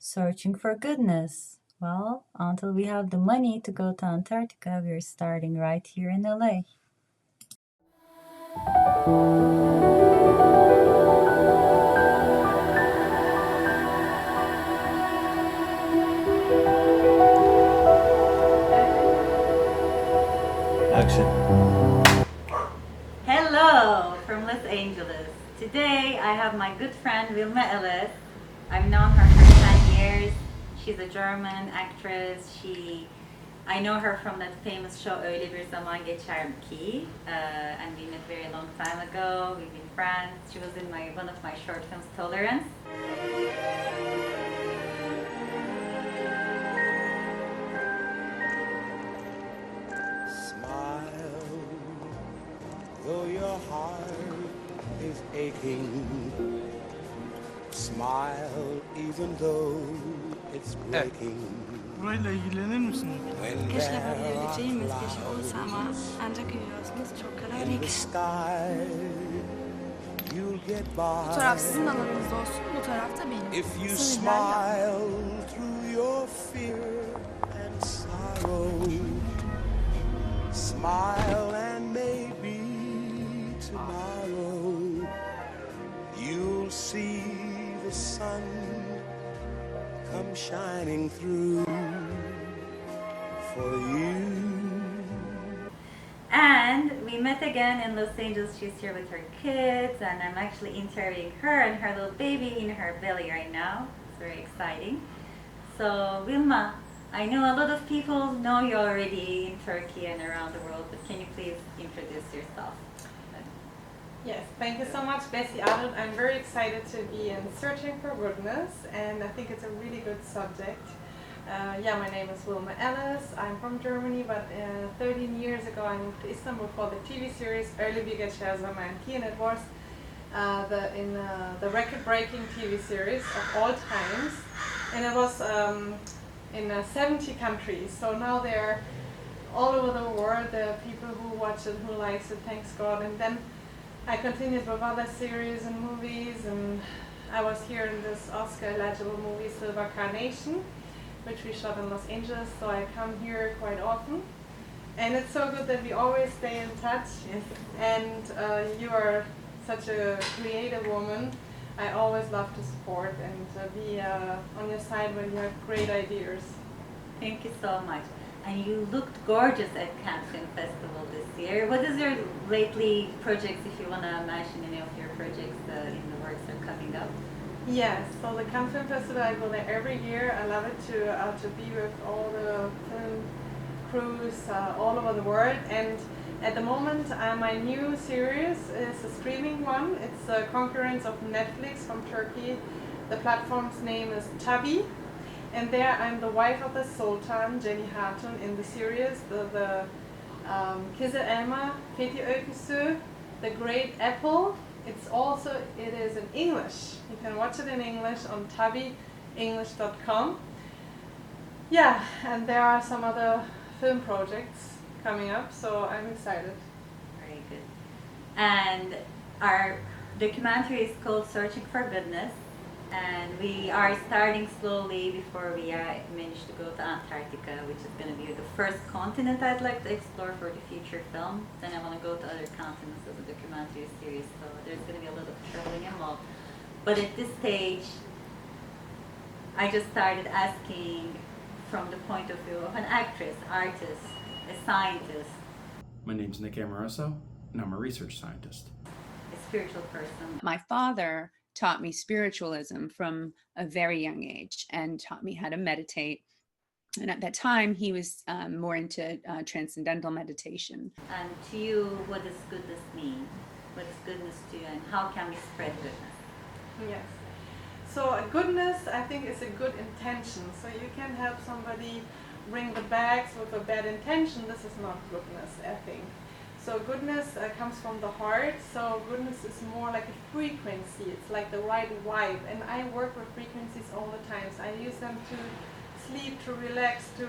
Searching for goodness. Well, until we have the money to go to Antarctica, we're starting right here in LA. Action. Hello from Los Angeles. Today I have my good friend Wilma Elles. I've known her for 10 years. She's a German actress. I know her from that famous show Öyle Bir Zaman Geçer Ki, and we met very long time ago. We've been friends. She was in one of my short films, Tolerance. Smile, though your heart is aching. Smile, even though it's breaking. Burayla ilgilenir misin? When Keşke there böyle are gideceğimiz bir şey olsa ama clouds ancak görüyorsunuz çok in the karanlık. sky, you'll get Bu taraf by sizin alanınız olsun, bu taraf da benim. if you Sınırlar yok. smile through your fear and sorrow. Smile and maybe tomorrow you'll see the sun come shining through for you. And we met again in Los Angeles. She's here with her kids, and I'm actually interviewing her and her little baby in her belly right now. It's very exciting. So, Wilma, I know a lot of people know you already in Turkey and around the world, but can you please introduce yourself? Yes, thank you so much, Bessie Adult. I'm very excited to be in Searching for Goodness, and I think it's a really good subject. My name is Wilma Elles. I'm from Germany, but 13 years ago I moved to Istanbul for the TV series Öyle Bir Geçer Zaman Ki, and it was the record-breaking TV series of all times, and it was in 70 countries. So now they're all over the world. There are people who watch it, who likes it, thanks God. And then I continued with other series and movies, and I was here in this Oscar-eligible movie, Silver Carnation, which we shot in Los Angeles, so I come here quite often. And it's so good that we always stay in touch. Yes. And you are such a creative woman. I always love to support and be on your side when you have great ideas. Thank you so much. And you looked gorgeous at Cannes Film Festival this year. What is your lately projects, if you want to mention any of your projects in the works that are coming up? Yes, so the Cannes Film Festival, I go there every year. I love it to be with all the film crews all over the world. And at the moment, my new series is a streaming one. It's a concurrence of Netflix from Turkey. The platform's name is Tabi. And there I'm the wife of the Sultan, Jenny Hatun, in the series, the Kızı Elma, Fethi Öyküsü, The Great Apple. It is in English. You can watch it in English on tabyenglish.com. Yeah, and there are some other film projects coming up, so I'm excited. Very good. And our documentary is called Searching for Goodness. And we are starting slowly before we manage to go to Antarctica, which is going to be the first continent I'd like to explore for the feature film. Then I want to go to other continents as a documentary series, so there's going to be a little traveling involved. But at this stage, I just started asking from the point of view of an actress, artist, a scientist, My name's Nick Amoroso, and I'm a research scientist. a spiritual person. My father taught me spiritualism from a very young age and taught me how to meditate. And at that time, he was more into transcendental meditation. And to you, what does goodness mean? What is goodness to you, and how can we spread goodness? Yes. So goodness, I think, is a good intention. So you can help somebody bring the bags with a bad intention. This is not goodness, I think. So goodness comes from the heart. So goodness is more like a frequency. It's like the right vibe. And I work with frequencies all the time. So I use them to sleep, to relax, to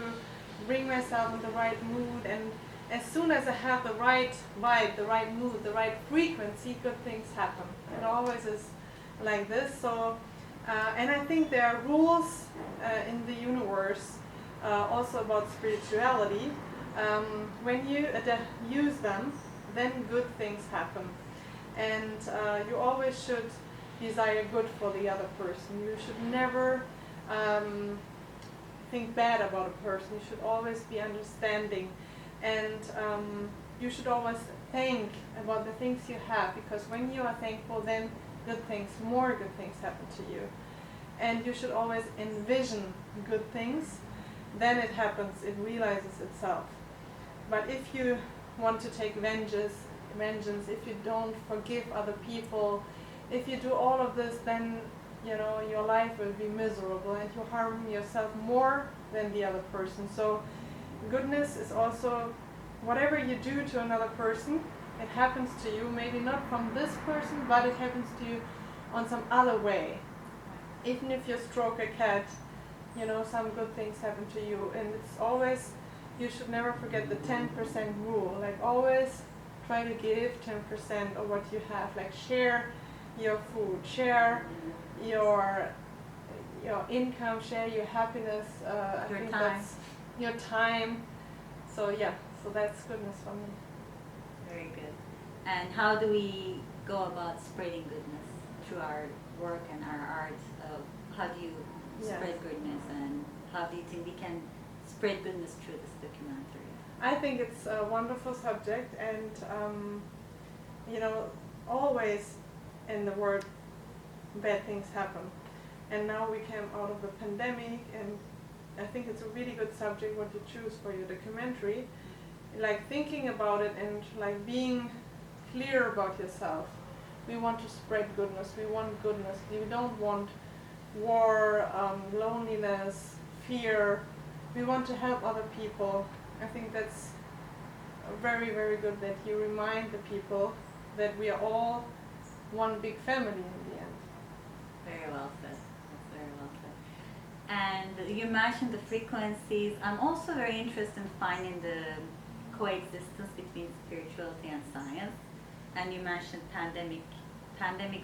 bring myself in the right mood. And as soon as I have the right vibe, the right mood, the right frequency, good things happen. It always is like this. So And I think there are rules in the universe also about spirituality. When you use them, then good things happen. And you always should desire good for the other person. You should never think bad about a person. You should always be understanding. And you should always think about the things you have, because when you are thankful, then more good things happen to you. And you should always envision good things, then it happens, it realizes itself. But if you want to take vengeance, if you don't forgive other people, if you do all of this, then your life will be miserable and you harm yourself more than the other person. So goodness is also whatever you do to another person, it happens to you, maybe not from this person, but it happens to you on some other way. Even if you stroke a cat, some good things happen to you. And it's always, you should never forget the 10% rule. Like always try to give 10% of what you have. Like share your food, share your income, share your happiness. Your time. That's your time. So yeah, so that's goodness for me. Very good. And how do we go about spreading goodness through our work and our art? How do you spread goodness, and how do you think we can spread goodness through this documentary? I think it's a wonderful subject, and always in the world bad things happen. And now we came out of the pandemic, and I think it's a really good subject what you choose for your documentary. Like thinking about it and like being clear about yourself. We want to spread goodness. We want goodness. We don't want war, loneliness, fear. We want to help other people. I think that's very, very good that you remind the people that we are all one big family in the end. Very well said. That's very well said. And you mentioned the frequencies. I'm also very interested in finding the coexistence between spirituality and science. And you mentioned pandemic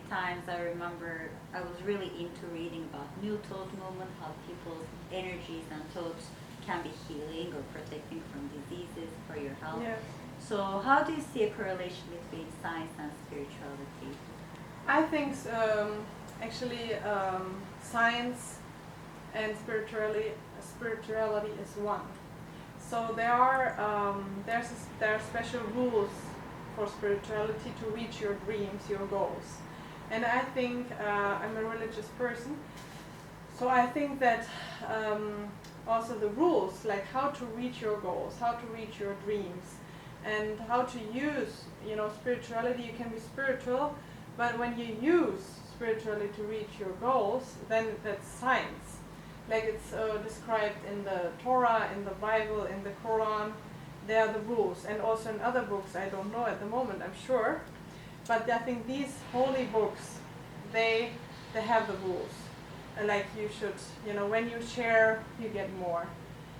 times. I remember I was really into reading about New Thought movement, how people's energies and thoughts can be healing or protecting from diseases for your health. Yes. So how do you see a correlation between science and spirituality? I think science and spirituality is one. So there are special rules for spirituality to reach your dreams, your goals. And I think I'm a religious person, so I think that also the rules, like how to reach your goals, how to reach your dreams, and how to use, spirituality. You can be spiritual, but when you use spirituality to reach your goals, then that's science. Like it's described in the Torah, in the Bible, in the Quran. They are the rules, and also in other books. I don't know at the moment, I'm sure, but I think these holy books, they have the rules. Like you should, when you share, you get more.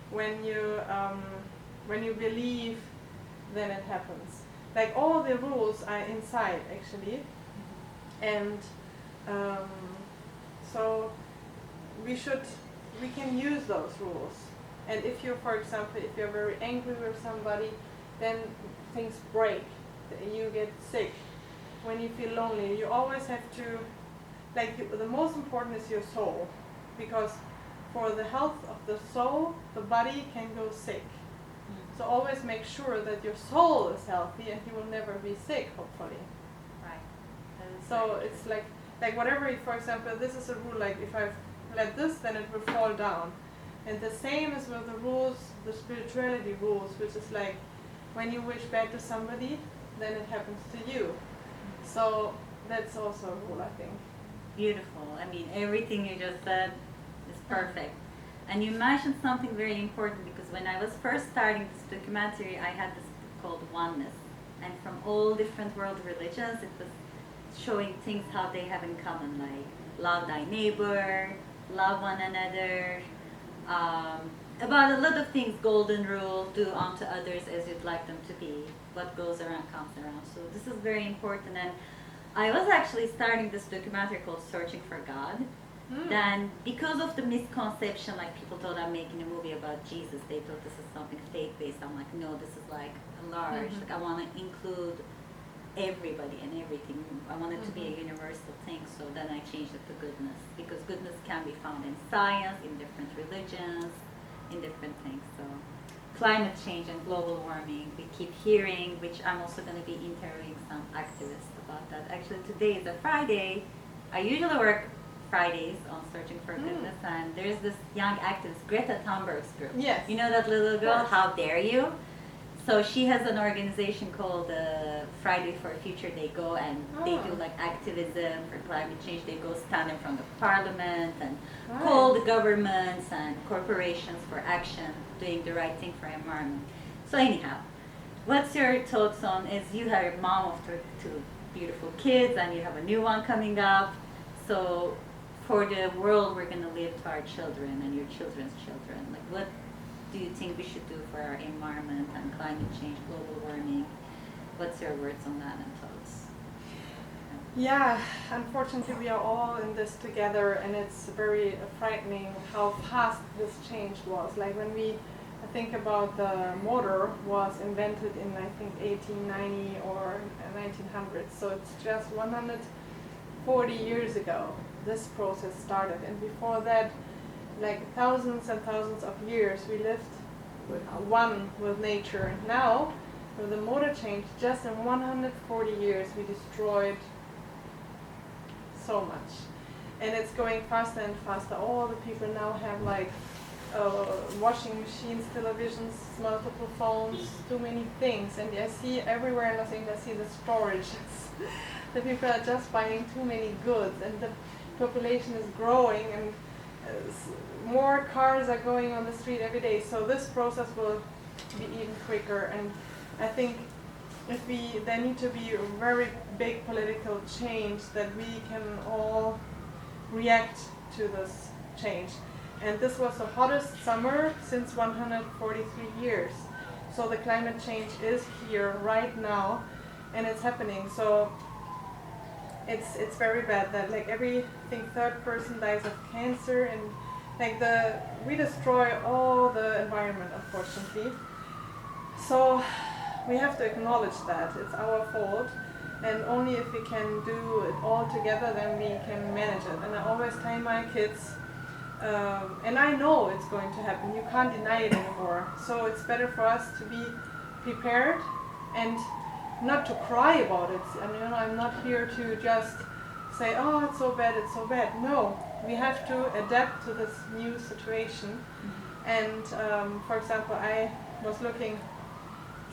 When you believe, then it happens. Like all the rules are inside actually, and so we can use those rules. And if you, for example, if you're very angry with somebody, then things break. You get sick. When you feel lonely, you always have to, the most important is your soul. Because for the health of the soul, the body can go sick. So always make sure that your soul is healthy and you will never be sick, hopefully. Right. So it's like whatever, for example, this is a rule, like if I let this, then it will fall down. And the same is with the rules, the spirituality rules, which is like when you wish bad to somebody, then it happens to you. So that's also a rule, I think. Beautiful. I mean, everything you just said is perfect. And you mentioned something very important, because when I was first starting this documentary, I had this book called Oneness. And from all different world religions, it was showing things how they have in common, like love thy neighbor, love one another, about a lot of things, golden rule, do unto others as you'd like them to be. What goes around comes around. So this is very important. And I was actually starting this documentary called Searching for God. then because of the misconception, like people thought I'm making a movie about Jesus, they thought this is something faith-based. I'm like, no, this is like large. Like I want to include everybody and everything. I want it to be a universal thing, so then I changed it to goodness, because goodness can be found in science, in different religions, in different things. So climate change and global warming, we keep hearing, which I'm also going to be interviewing some activists about that. Actually, today is a Friday. I usually work Fridays on Searching for Goodness, and there's this young activist, Greta Thunberg's group. Yes. You know that little girl, course. How Dare You? So she has an organization called Friday for Future. They go and they do like activism for climate change. They go stand in front of parliament and call the governments and corporations for action, doing the right thing for environment. So anyhow, what's your thoughts on, is you have a mom of two beautiful kids and you have a new one coming up. So for the world we're going to leave to our children and your children's children, like what do you think we should do for our environment and climate change, global warming? What's your words on that and thoughts? Yeah, unfortunately we are all in this together, and it's very frightening how fast this change was. Like when we think about the motor was invented in I think 1890 or 1900, so it's just 140 years ago this process started, and before that, like thousands and thousands of years we lived one with nature. And now with the motor change, just in 140 years we destroyed so much, and it's going faster and faster. All the people now have like washing machines, televisions, multiple phones, too many things, and I see everywhere in Los Angeles, I see the storages. The people are just buying too many goods, and the population is growing, and more cars are going on the street every day. So this process will be even quicker, and I think there need to be a very big political change that we can all react to this change. And this was the hottest summer since 143 years. So the climate change is here right now, and it's happening. So it's very bad that like every third person dies of cancer, and like we destroy all the environment, unfortunately. So we have to acknowledge that it's our fault, and only if we can do it all together, then we can manage it. And I always tell my kids, and I know it's going to happen, you can't deny it anymore. So it's better for us to be prepared and not to cry about it. I mean, I'm not here to just say, oh, it's so bad, it's so bad. No, we have to adapt to this new situation. And for example, I was looking,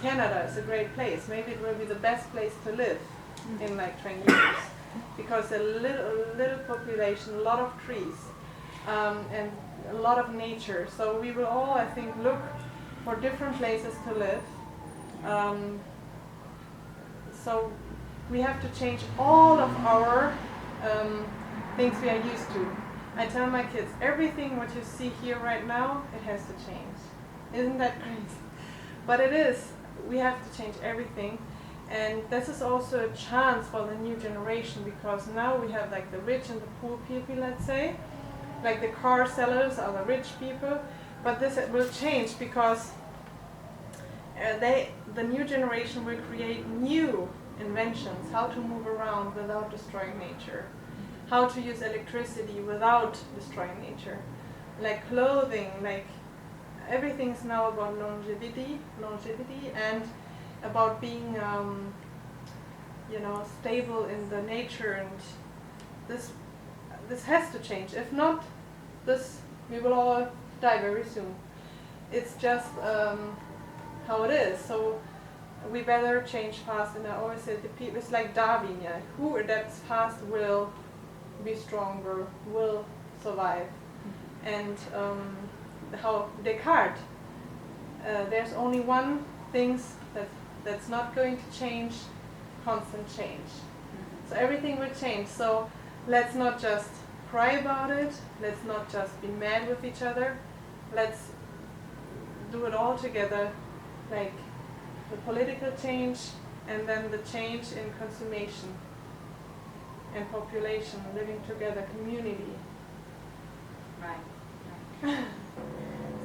Canada is a great place. Maybe it will be the best place to live in like 20 years, because a little population, a lot of trees, and a lot of nature. So we will all, I think, look for different places to live. So we have to change all of our things we are used to. I tell my kids, everything what you see here right now, it has to change. Isn't that crazy? But it is. We have to change everything. And this is also a chance for the new generation, because now we have like the rich and the poor people, let's say. Like the car sellers are the rich people. But this will change, because the new generation will create new inventions, how to move around without destroying nature, how to use electricity without destroying nature, like clothing, like everything's now about longevity, and about being, stable in the nature. And this has to change. If not, we will all die very soon. It's just how it is. So we better change fast. And I always say the people, it's like Darwin, yeah. Who adapts fast will be stronger, will survive. And how Descartes, there's only one thing that's not going to change, constant change. So everything will change. So let's not just cry about it. Let's not just be mad with each other. Let's do it all together, like the political change, and then the change in consummation and population, living together, community. Right.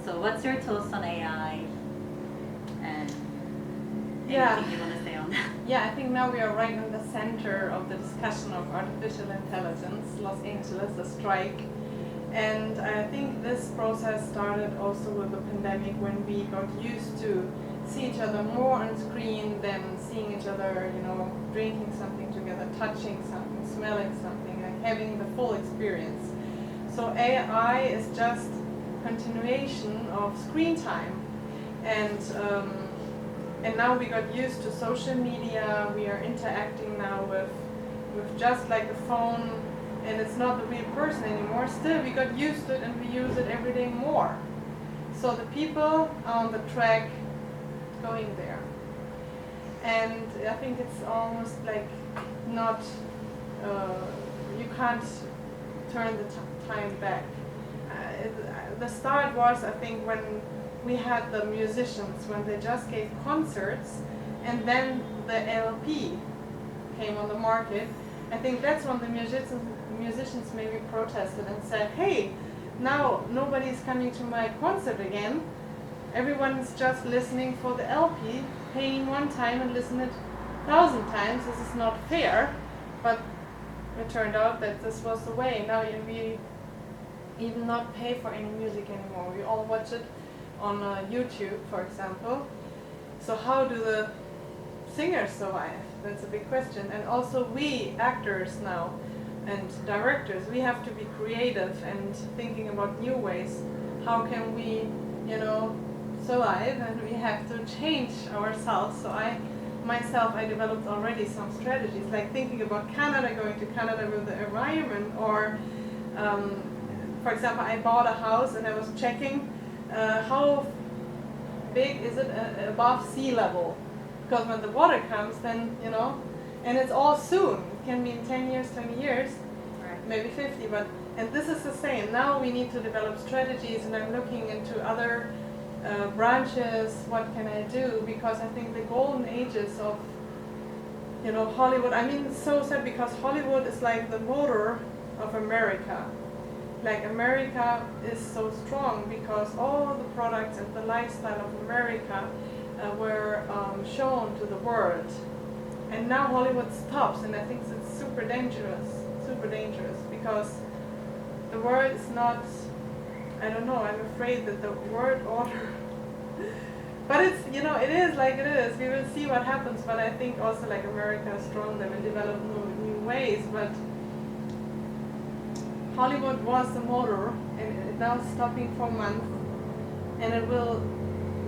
So what's your thoughts on AI and Yeah. anything you want to say on that? Yeah, I think now we are right in the center of the discussion of artificial intelligence, Los Angeles, the strike. And I think this process started also with the pandemic when we got used to see each other more on screen than seeing each other, drinking something together, touching something, smelling something, like having the full experience. So AI is just continuation of screen time. And now we got used to social media, we are interacting now with just like the phone, and it's not the real person anymore. Still, we got used to it and we use it every day more. So the people on the track going there. And I think it's almost like not, you can't turn the time back. The start was, I think, when we had the musicians, when they just gave concerts and then the LP came on the market. I think that's when the musicians maybe protested and said, hey, now nobody's coming to my concert again. Everyone's just listening for the LP, paying one time and listen it 1,000 times. This is not fair. But it turned out that this was the way. Now we even not pay for any music anymore. We all watch it on YouTube, for example. So how do the singers survive? That's a big question. And also we actors now and directors, we have to be creative and thinking about new ways. How can we, survive? And we have to change ourselves. So I developed already some strategies, like thinking about Canada, going to Canada with the environment, or for example, I bought a house and I was checking how big is it above sea level, because when the water comes, then and it's all soon. It can be in 10 years, 20 years, Right. maybe 50. And this is the same. Now we need to develop strategies, and I'm looking into other branches. What can I do? Because I think the golden ages of Hollywood. I mean, it's so sad because Hollywood is like the motor of America. Like America is so strong because all the products and the lifestyle of America were shown to the world. And now Hollywood stops, and I think it's super dangerous because the world is not, I don't know, I'm afraid that the world order, but it's, it is like it is. We will see what happens, but I think also like America is strong, they will develop new ways, but Hollywood was the motor, and it's now stopping for months, and it will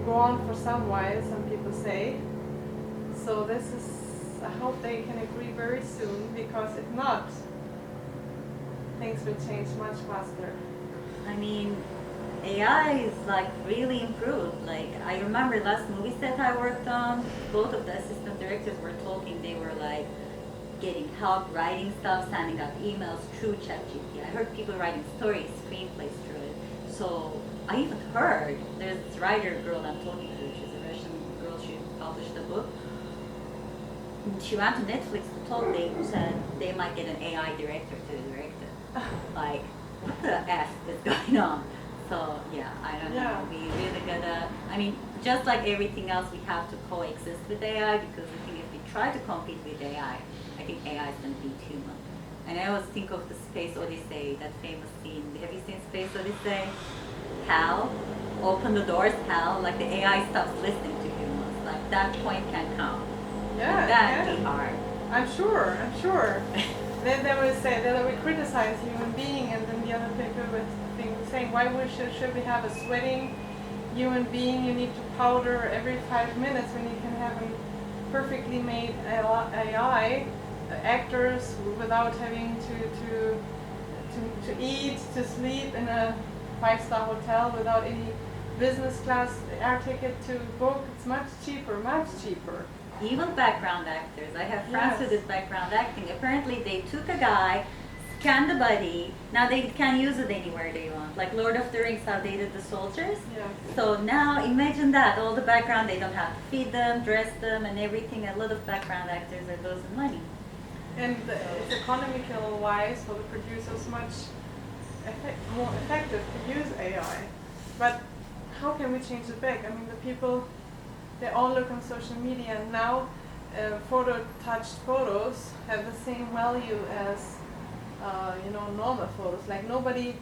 go on for some while, some people say. So this is, I hope they can agree very soon, because if not, things will change much faster. I mean, AI is like really improved. Like I remember last movie set I worked on, both of the assistant directors were talking, they were like getting help writing stuff, sending out emails through ChatGPT. I heard people writing stories, screenplays through it. So I even heard there's this writer girl I'm talking to, she's a Russian girl, she published a book. She went to Netflix to talk, they said they might get an AI director to direct it. Like, what the F is going on? So yeah, I don't know. We really gotta, I mean, just like everything else, we have to coexist with AI, because I think if we try to compete with AI, I think AI is going to be human. And I always think of the Space Odyssey, that famous scene. Have you seen Space Odyssey? Hal, open the doors, Hal, like the AI stops listening to humans. Like that point can come. Yeah, That be hard. I'm sure. Then they will say, they will criticize human being, and then the other people would think saying, why should we have a sweating human being? You need to powder every 5 minutes when you can have a perfectly made AI actors without having to eat, to sleep in a 5-star hotel without any business class air ticket to book. It's much cheaper. Even background actors. I have friends who did background acting. Apparently they took a guy, scanned the body, now they can use it anywhere they want. Like Lord of the Rings, how they did the soldiers. Yeah. So now imagine that, all the background, they don't have to feed them, dress them and everything. A lot of background actors are losing money. And it's economical wise for the producers much more effective to use AI. But how can we change it back? I mean, the people, they all look on social media, and now touched photos have the same value as normal photos. Like nobody,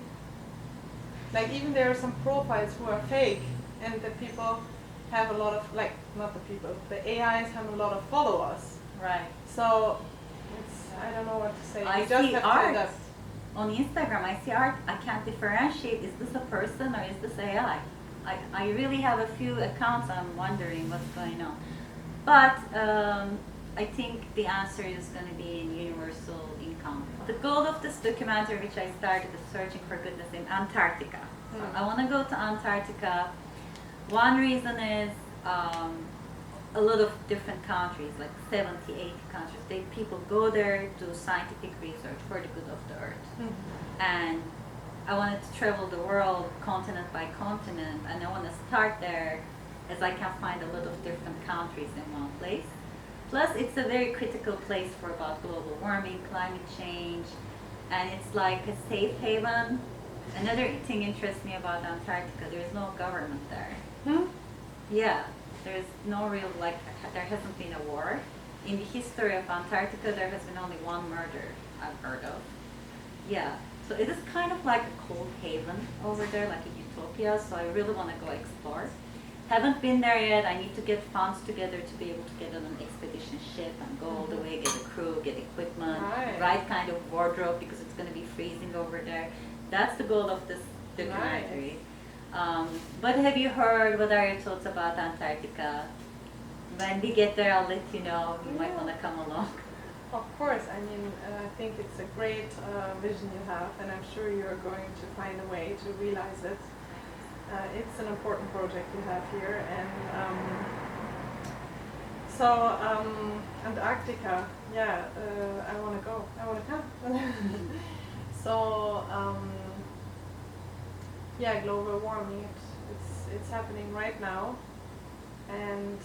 like even there are some profiles who are fake, and the people have a lot of, like, not the people, the AIs have a lot of followers. Right. So I don't know what to say. I You just see have to art adapt. on Instagram. I see art. I can't differentiate. Is this a person or is this AI? I really have a few accounts. I'm wondering what's going on. But I think the answer is going to be in universal income. The goal of this documentary, which I started, is searching for goodness in Antarctica. So I want to go to Antarctica. One reason is a lot of different countries, like 70, 80 countries. People go there, do scientific research for the good of the earth. And I wanted to travel the world continent by continent, and I want to start there, as I can find a lot of different countries in one place. Plus, it's a very critical place for about global warming, climate change, and it's like a safe haven. Another thing interests me about Antarctica, there's no government there. Yeah, there's no real, like, there hasn't been a war. In the history of Antarctica, there has been only one murder I've heard of. Yeah, so it is kind of like a cold haven over there, like a utopia, so I really want to go explore. Haven't been there yet. I need to get funds together to be able to get on an expedition ship and go all the way, get a crew, get equipment, right kind of wardrobe, because it's going to be freezing over there. That's the goal of this documentary. But have you heard, what are your thoughts about Antarctica? When we get there, I'll let you know. You might want to come along. Of course, I mean, I think it's a great vision you have, and I'm sure you're going to find a way to realize it. It's an important project you have here, and Antarctica, yeah, I want to go, I want to come. So, yeah, global warming, it's happening right now, and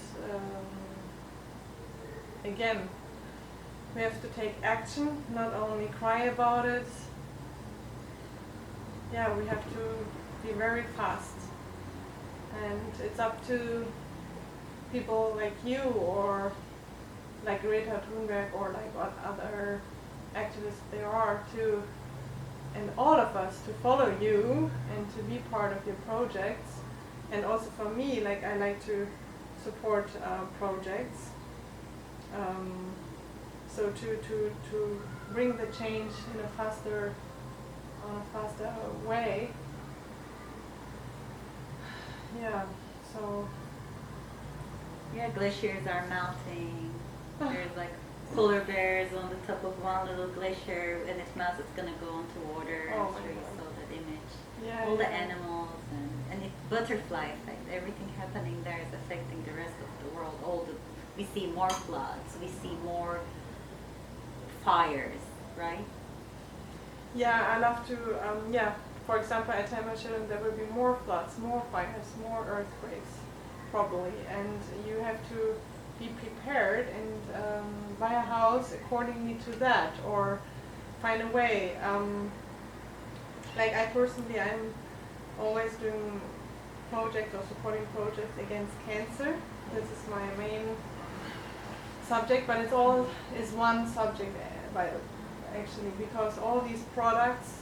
again, we have to take action, not only cry about it. Yeah, we have to be very fast, and it's up to people like you, or like Greta Thunberg, or like what other activists there are, to, and all of us, to follow you and to be part of your projects. And also for me, like, I like to support projects, so to bring the change in a faster way. Yeah, so. Yeah, glaciers are melting. There's like polar bears on the top of one little glacier, and it melts, it's gonna go into water. Oh I'm my sure you God. saw that image. Yeah, All the yeah. animals and it's butterfly effect. Everything happening there is affecting the rest of the world. We see more floods, we see more fires, right? Yeah, I love to, for example, I tell my children there will be more floods, more fires, more earthquakes, probably, and you have to be prepared and buy a house accordingly to that, or find a way. Like I personally, I'm always doing projects or supporting projects against cancer. This is my main subject, but it's all is one subject, actually, because all these products,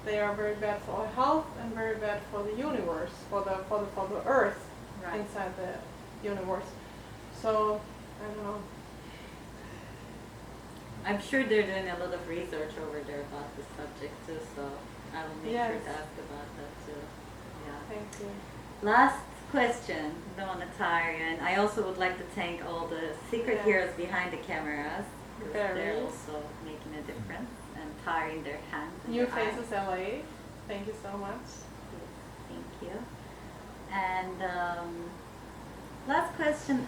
they are very bad for our health and very bad for the universe, for the earth, Right. inside the universe. So I don't know. I'm sure they're doing a lot of research over there about this subject too, so I will make Yes. sure to ask about that too. Yeah. Thank you. Last question, don't want to tire you, and I also would like to thank all the secret Yeah. heroes behind the cameras, because they're Very. also making a difference and tiring their hands and New their eyes. Faces LA. Thank you so much. Thank you. And last question.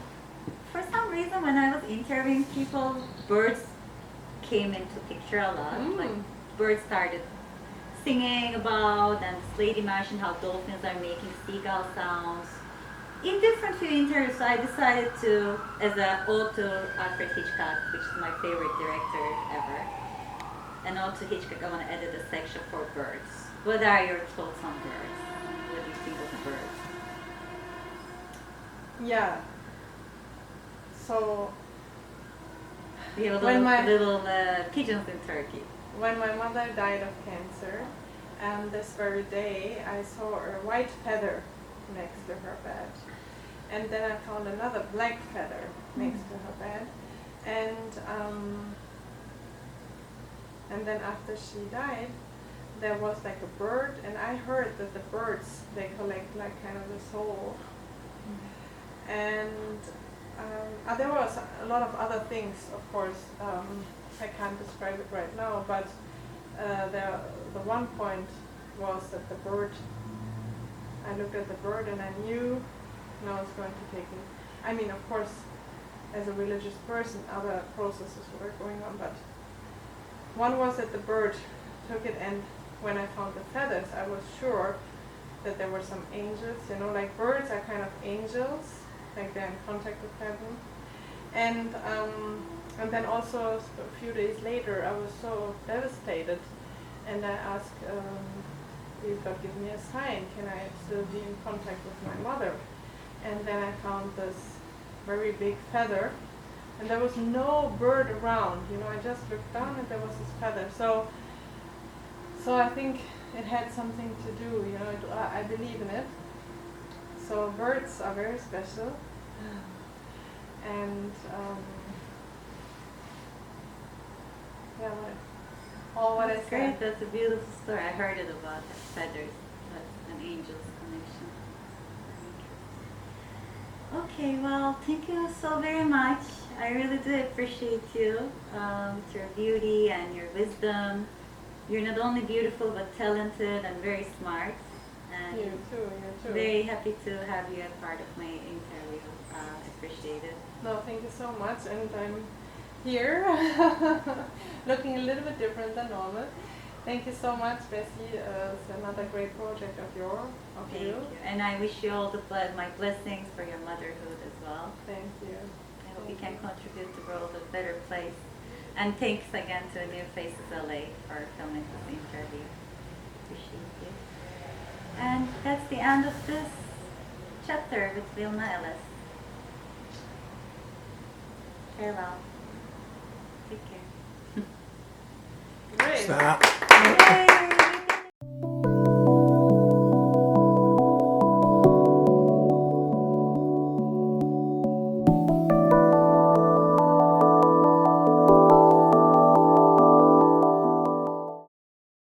For some reason, when I was interviewing people, birds came into picture a lot. Like birds started singing about, and this lady mentioned how dolphins are making seagull sounds. In different few interviews, I decided to, as an ode to Alfred Hitchcock, which is my favorite director ever, an ode to Hitchcock, I want to edit a section for birds. What are your thoughts on birds? What do you think of birds? Yeah. So We have a When little, my- pigeons in Turkey. when my mother died of cancer, this very day I saw a white feather next to her bed. And then I found another black feather next to her bed. And then after she died, there was like a bird, and I heard that the birds, they collect like kind of the soul. And there was a lot of other things, of course. I can't describe it right now, but the one point was that the bird, I looked at the bird and I knew now it's going to take me. I mean, of course, as a religious person, other processes were going on, but one was that the bird took it, and when I found the feathers, I was sure that there were some angels, you know, like birds are kind of angels, like they're in contact with heaven. And then also a few days later, I was so devastated, and I asked, will God give me a sign? Can I still be in contact with my mother? And then I found this very big feather, and there was no bird around. You know, I just looked down and there was this feather. So I think it had something to do. You know, I believe in it. So birds are very special, and yeah, all what That's I great. said. That's a beautiful story. I heard it about the feathers. That's an angel's connection. Okay, well, thank you so very much. I really do appreciate you, with your beauty and your wisdom. You're not only beautiful but talented and very smart. And You too. very happy to have you as part of my interview. Appreciate it. No, thank you so much, and I'm here looking a little bit different than normal. Thank you so much, Bessie. It's another great project of Thank you. you. And I wish you all my blessings for your motherhood as well. Thank you. I hope you can contribute to the world a better place. And thanks again to New Faces LA for filming this interview. Appreciate you. And that's the end of this chapter with Wilma Elles. Farewell. Take care. Great. Stop.